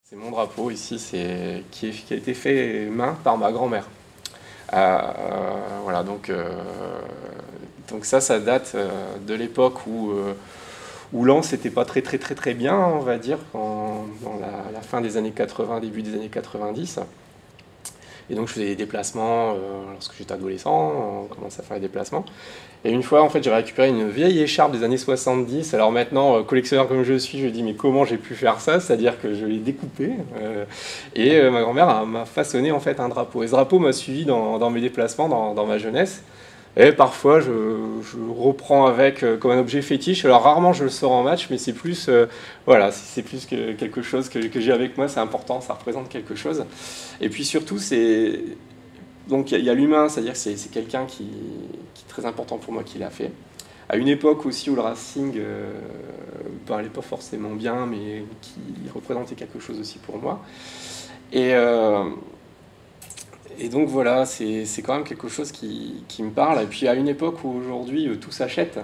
C'est mon drapeau ici, qui a été fait main par ma grand-mère. Voilà, donc ça date de l'époque où Lens n'était pas très bien, on va dire, dans la fin des années 80, début des années 90. Et donc je faisais des déplacements lorsque j'étais adolescent, on commençait à faire des déplacements. Et une fois, en fait, j'ai récupéré une vieille écharpe des années 70. Alors maintenant, collectionneur comme je suis, je me dis, mais comment j'ai pu faire ça? C'est-à-dire que je l'ai découpé. Ma grand-mère m'a façonné en fait un drapeau. Et ce drapeau m'a suivi dans mes déplacements, dans ma jeunesse. Et parfois, je le reprends avec comme un objet fétiche. Alors rarement, je le sors en match, mais c'est plus, voilà, c'est plus que quelque chose que j'ai avec moi. C'est important, ça représente quelque chose. Et puis surtout, donc il y a l'humain, c'est-à-dire que c'est quelqu'un qui est très important pour moi qui l'a fait. À une époque aussi où le Racing parlait pas forcément bien, mais qui représentait quelque chose aussi pour moi. Et donc voilà, c'est quand même quelque chose qui me parle. Et puis à une époque où aujourd'hui tout s'achète,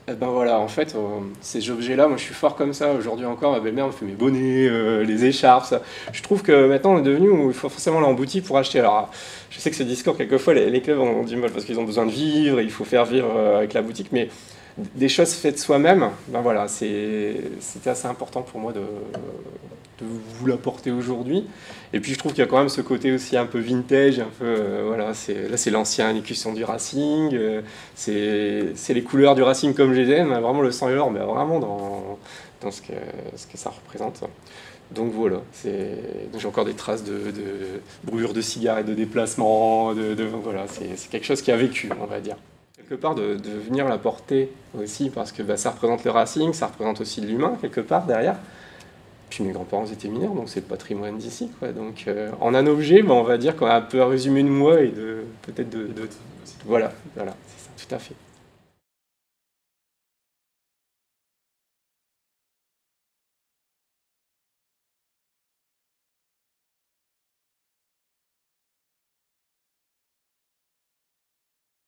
et ben voilà, en fait, ces objets-là, moi je suis fort comme ça. Aujourd'hui encore, ma belle-mère me fait mes bonnets, les écharpes. Ça. Je trouve que maintenant on est devenu où il faut forcément aller en boutique pour acheter. Alors je sais que ce discours, quelquefois, les clubs ont du mal parce qu'ils ont besoin de vivre, il faut faire vivre avec la boutique, mais des choses faites soi-même, ben voilà, c'était assez important pour moi de vous l'apporter aujourd'hui. Et puis je trouve qu'il y a quand même ce côté aussi un peu vintage, un peu, voilà, là c'est l'ancien écusson du Racing, c'est les couleurs du Racing comme je les aime, vraiment le sang et l'or, mais vraiment dans ce que ça représente. Donc voilà, j'ai encore des traces de brûlures de cigares et de déplacements, voilà, c'est quelque chose qui a vécu, on va dire. Quelque part de venir la porter aussi, parce que ça représente le Racing, ça représente aussi l'humain quelque part derrière. Puis mes grands-parents étaient mineurs, donc c'est le patrimoine d'ici, quoi. Donc en un objet, on va dire qu'on a un peu un résumé de moi et peut-être voilà, c'est ça, tout à fait.